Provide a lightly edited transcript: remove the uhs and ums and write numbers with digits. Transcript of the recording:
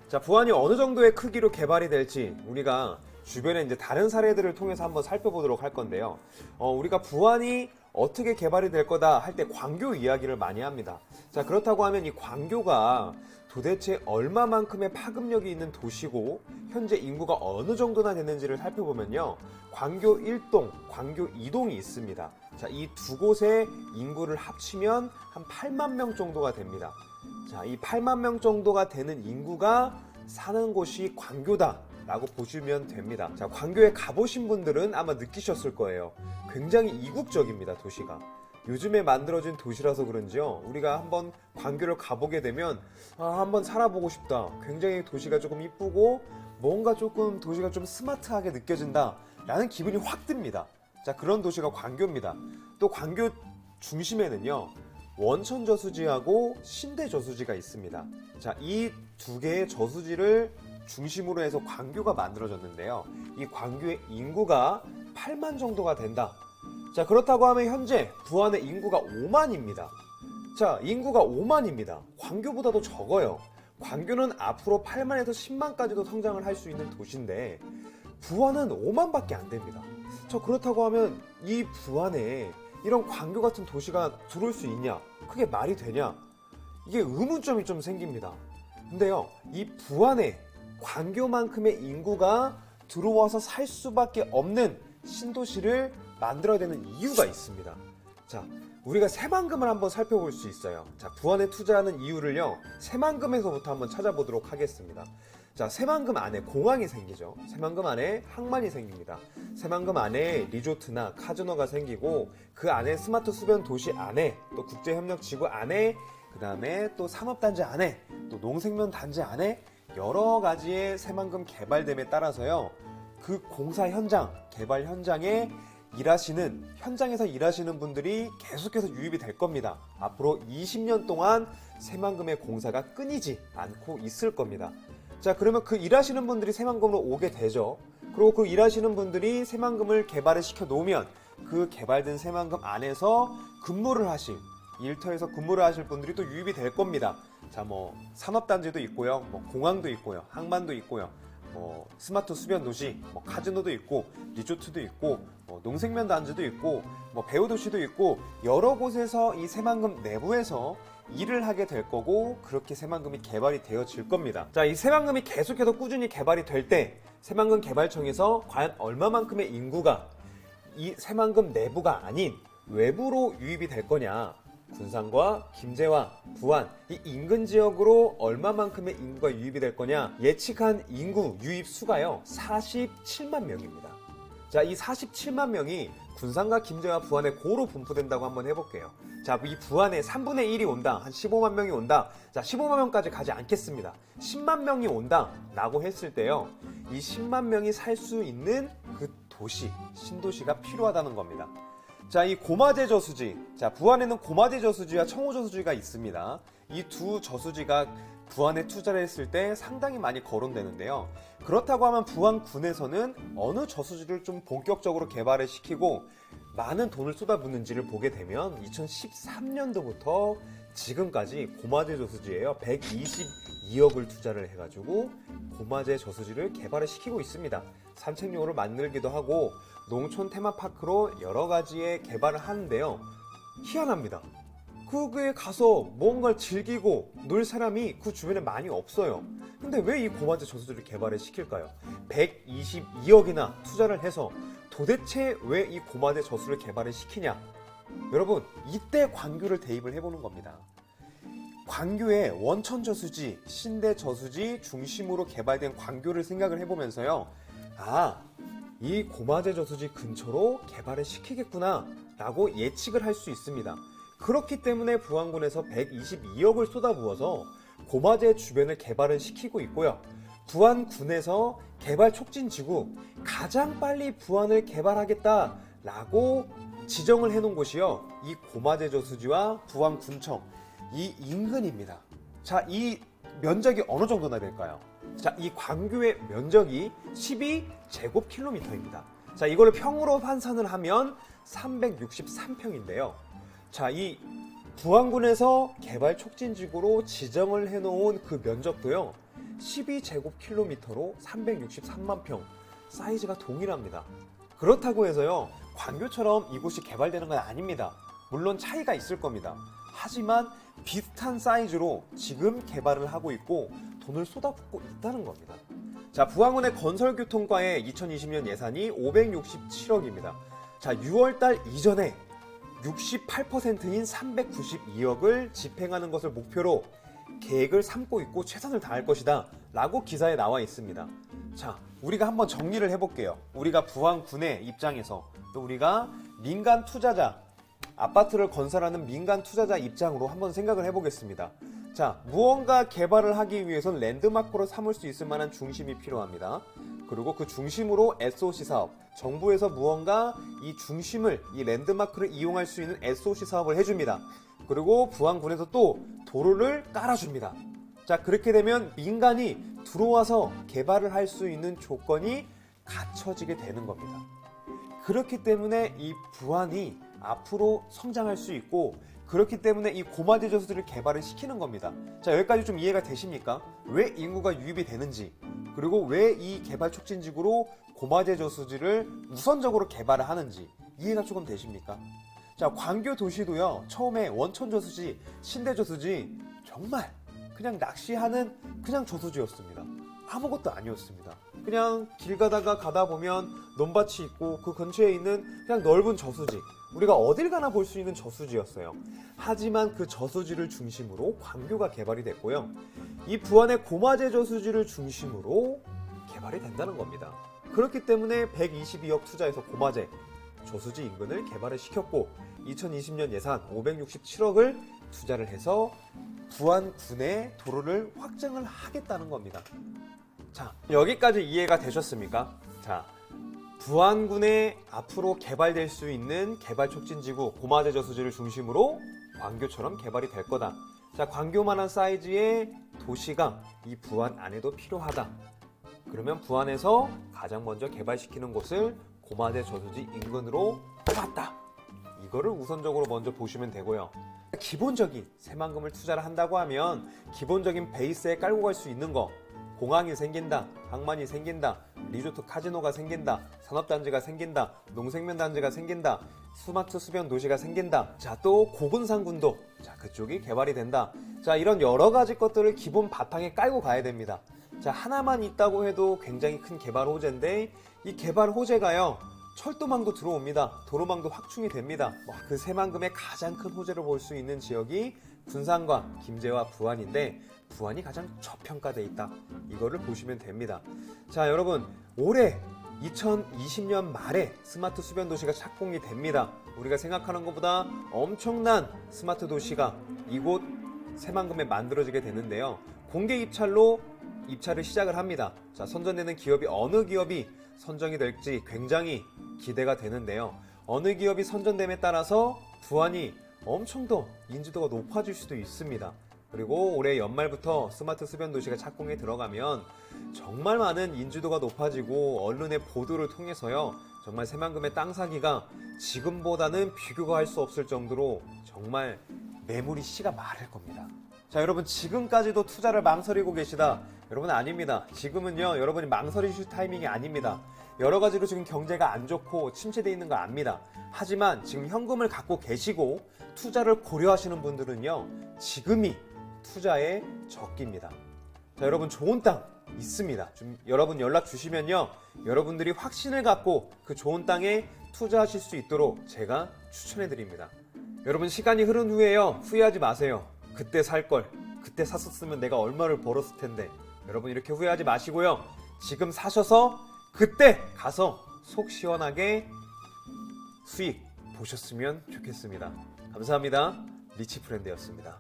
자, 부안이 어느 정도의 크기로 개발이 될지 우리가 주변에 이제 다른 사례들을 통해서 한번 살펴보도록 할 건데요. 우리가 부안이 어떻게 개발이 될 거다 할 때 광교 이야기를 많이 합니다. 자, 그렇다고 하면 이 광교가 도대체 얼마만큼의 파급력이 있는 도시고 현재 인구가 어느 정도나 되는지를 살펴보면요. 광교 1동, 광교 2동이 있습니다. 자, 이 두 곳의 인구를 합치면 한 8만 명 정도가 됩니다. 자, 이 8만 명 정도가 되는 인구가 사는 곳이 광교다 라고 보시면 됩니다. 자, 광교에 가보신 분들은 아마 느끼셨을 거예요. 굉장히 이국적입니다, 도시가. 요즘에 만들어진 도시라서 그런지요, 우리가 한번 광교를 가보게 되면 한번 살아보고 싶다, 굉장히 도시가 조금 이쁘고 뭔가 조금 도시가 좀 스마트하게 느껴진다 라는 기분이 확 듭니다. 자, 그런 도시가 광교입니다. 또 광교 중심에는요, 원천저수지하고 신대저수지가 있습니다. 자, 이 두 개의 저수지를 중심으로 해서 광교가 만들어졌는데요. 이 광교의 인구가 8만 정도가 된다. 자, 그렇다고 하면 현재 부안의 인구가 5만입니다. 자, 인구가 5만입니다. 광교보다도 적어요. 광교는 앞으로 8만에서 10만까지도 성장을 할 수 있는 도시인데 부안은 5만밖에 안 됩니다. 자, 그렇다고 하면 이 부안에 이런 광교 같은 도시가 들어올 수 있냐? 그게 말이 되냐? 이게 의문점이 좀 생깁니다. 근데요, 이 부안에 광교만큼의 인구가 들어와서 살 수밖에 없는 신도시를 만들어야 되는 이유가 있습니다. 자, 우리가 새만금을 한번 살펴볼 수 있어요. 자, 부안에 투자하는 이유를요, 새만금에서부터 한번 찾아보도록 하겠습니다. 자, 새만금 안에 공항이 생기죠. 새만금 안에 항만이 생깁니다. 새만금 안에 리조트나 카지노가 생기고 그 안에 스마트 수변 도시 안에 또 국제협력지구 안에 그 다음에 또 산업단지 안에 또 농생명 단지 안에 여러 가지의 새만금 개발됨에 따라서요, 그 공사 현장, 개발 현장에 현장에서 일하시는 분들이 계속해서 유입이 될 겁니다. 앞으로 20년 동안 새만금의 공사가 끊이지 않고 있을 겁니다. 자, 그러면 그 일하시는 분들이 새만금으로 오게 되죠. 그리고 그 일하시는 분들이 새만금을 개발을 시켜 놓으면 그 개발된 새만금 안에서 근무를 하실, 일터에서 근무를 하실 분들이 또 유입이 될 겁니다. 자, 산업단지도 있고요, 공항도 있고요, 항만도 있고요, 스마트 수변 도시, 카지노도 있고, 리조트도 있고, 농생면 단지도 있고, 배우 도시도 있고, 여러 곳에서 이 새만금 내부에서 일을 하게 될 거고, 그렇게 새만금이 개발이 되어질 겁니다. 자, 이 새만금이 계속해서 꾸준히 개발이 될 때 새만금 개발청에서 과연 얼마만큼의 인구가 이 새만금 내부가 아닌 외부로 유입이 될 거냐, 군산과 김제와 부안 이 인근 지역으로 얼마만큼의 인구가 유입이 될 거냐, 예측한 인구 유입 수가요 47만 명입니다. 자, 이 47만 명이 군산과 김제와 부안에 고루 분포된다고 한번 해볼게요. 자, 이 부안에 3분의 1이 온다, 한 15만 명이 온다. 자, 15만 명까지 가지 않겠습니다. 10만 명이 온다 라고 했을 때요, 이 10만 명이 살 수 있는 그 도시, 신도시가 필요하다는 겁니다. 자, 이 고마제 저수지, 자, 부안에는 고마제 저수지와 청호 저수지가 있습니다. 이 두 저수지가 부안에 투자를 했을 때 상당히 많이 거론되는데요. 그렇다고 하면 부안군에서는 어느 저수지를 좀 본격적으로 개발을 시키고 많은 돈을 쏟아붓는지를 보게 되면 2013년도부터 지금까지 고마제 저수지에요 122억을 투자를 해가지고 고마제 저수지를 개발을 시키고 있습니다. 산책로를 만들기도 하고 농촌 테마파크로 여러 가지의 개발을 하는데요, 희한합니다. 그게 가서 뭔가를 즐기고 놀 사람이 그 주변에 많이 없어요. 근데 왜 이 고마제 저수지를 개발을 시킬까요? 122억이나 투자를 해서 도대체 왜 이 고마제 저수를 개발을 시키냐? 여러분, 이때 광교를 대입을 해보는 겁니다. 광교의 원천저수지, 신대저수지 중심으로 개발된 광교를 생각을 해보면서요, 이 고마제 저수지 근처로 개발을 시키겠구나 라고 예측을 할 수 있습니다. 그렇기 때문에 부안군에서 122억을 쏟아부어서 고마제 주변을 개발을 시키고 있고요. 부안군에서 개발 촉진지구, 가장 빨리 부안을 개발하겠다라고 지정을 해놓은 곳이요, 이 고마제 저수지와 부안군청 이 인근입니다. 자, 이 면적이 어느 정도나 될까요? 자, 이 광교의 면적이 12제곱킬로미터입니다. 자, 이거를 평으로 환산을 하면 363평인데요. 자, 이 부안군에서 개발 촉진지구로 지정을 해놓은 그 면적도요, 12제곱킬로미터로 363만 평, 사이즈가 동일합니다. 그렇다고 해서요, 광교처럼 이곳이 개발되는 건 아닙니다. 물론 차이가 있을 겁니다. 하지만 비슷한 사이즈로 지금 개발을 하고 있고 돈을 쏟아붓고 있다는 겁니다. 자, 부안군의 건설교통과의 2020년 예산이 567억입니다. 자, 6월달 이전에 68%인 392억을 집행하는 것을 목표로 계획을 삼고 있고 최선을 다할 것이다 라고 기사에 나와 있습니다. 자, 우리가 한번 정리를 해볼게요. 우리가 부안군의 입장에서, 또 우리가 민간 투자자, 아파트를 건설하는 민간 투자자 입장으로 한번 생각을 해보겠습니다. 자, 무언가 개발을 하기 위해선 랜드마크로 삼을 수 있을 만한 중심이 필요합니다. 그리고 그 중심으로 SOC 사업, 정부에서 무언가 이 중심을, 이 랜드마크를 이용할 수 있는 SOC 사업을 해줍니다. 그리고 부안군에서 또 도로를 깔아줍니다. 자, 그렇게 되면 민간이 들어와서 개발을 할 수 있는 조건이 갖춰지게 되는 겁니다. 그렇기 때문에 이 부안이 앞으로 성장할 수 있고, 그렇기 때문에 이 고마제 저수지를 개발을 시키는 겁니다. 자, 여기까지 좀 이해가 되십니까? 왜 인구가 유입이 되는지, 그리고 왜 이 개발 촉진지구로 고마제 저수지를 우선적으로 개발을 하는지 이해가 조금 되십니까? 자, 광교 도시도요, 처음에 원천 저수지, 신대 저수지, 정말 그냥 낚시하는 그냥 저수지였습니다. 아무것도 아니었습니다. 그냥 길 가다 보면 논밭이 있고 그 근처에 있는 그냥 넓은 저수지, 우리가 어딜 가나 볼 수 있는 저수지였어요. 하지만 그 저수지를 중심으로 광교가 개발이 됐고요. 이 부안의 고마제 저수지를 중심으로 개발이 된다는 겁니다. 그렇기 때문에 122억 투자해서 고마제 저수지 인근을 개발을 시켰고, 2020년 예산 567억을 투자를 해서 부안군의 도로를 확장을 하겠다는 겁니다. 자, 여기까지 이해가 되셨습니까? 자, 부안군에 앞으로 개발될 수 있는 개발 촉진지구 고마제 저수지를 중심으로 광교처럼 개발이 될 거다. 자, 광교만한 사이즈의 도시가 이 부안 안에도 필요하다. 그러면 부안에서 가장 먼저 개발시키는 곳을 고마제 저수지 인근으로 뽑았다. 이거를 우선적으로 먼저 보시면 되고요. 기본적인 새만금을 투자를 한다고 하면 기본적인 베이스에 깔고 갈 수 있는 거, 공항이 생긴다, 항만이 생긴다, 리조트 카지노가 생긴다, 산업단지가 생긴다, 농생명단지가 생긴다, 스마트 수변 도시가 생긴다. 자, 또 고군산군도, 자, 그쪽이 개발이 된다. 자, 이런 여러 가지 것들을 기본 바탕에 깔고 가야 됩니다. 자, 하나만 있다고 해도 굉장히 큰 개발 호재인데, 이 개발 호재가요, 철도망도 들어옵니다. 도로망도 확충이 됩니다. 그 새만금의 가장 큰 호재로 볼 수 있는 지역이 군산과 김제와 부안인데, 부안이 가장 저평가되어 있다. 이거를 보시면 됩니다. 자, 여러분, 올해 2020년 말에 스마트 수변 도시가 착공이 됩니다. 우리가 생각하는 것보다 엄청난 스마트 도시가 이곳 새만금에 만들어지게 되는데요. 공개 입찰로 입찰을 시작을 합니다. 자, 선정되는 기업이 어느 기업이 선정이 될지 굉장히 기대가 되는데요. 어느 기업이 선정됨에 따라서 부안이 엄청 더 인지도가 높아질 수도 있습니다. 그리고 올해 연말부터 스마트 수변 도시가 착공에 들어가면 정말 많은 인지도가 높아지고 언론의 보도를 통해서요, 정말 새만금의 땅 사기가 지금보다는 비교가 할 수 없을 정도로 정말 매물이 씨가 마를 겁니다. 자, 여러분, 지금까지도 투자를 망설이고 계시다. 여러분, 아닙니다. 지금은요, 여러분이 망설이실 타이밍이 아닙니다. 여러 가지로 지금 경제가 안 좋고 침체되어 있는 거 압니다. 하지만 지금 현금을 갖고 계시고 투자를 고려하시는 분들은요, 지금이 투자의 적기입니다. 자, 여러분, 좋은 땅 있습니다. 좀 여러분 연락 주시면요, 여러분들이 확신을 갖고 그 좋은 땅에 투자하실 수 있도록 제가 추천해 드립니다. 여러분, 시간이 흐른 후에요, 후회하지 마세요. 그때 살 걸, 그때 샀었으면 내가 얼마를 벌었을 텐데. 여러분, 이렇게 후회하지 마시고요, 지금 사셔서 그때 가서 속 시원하게 수익 보셨으면 좋겠습니다. 감사합니다. 리치프렌드였습니다.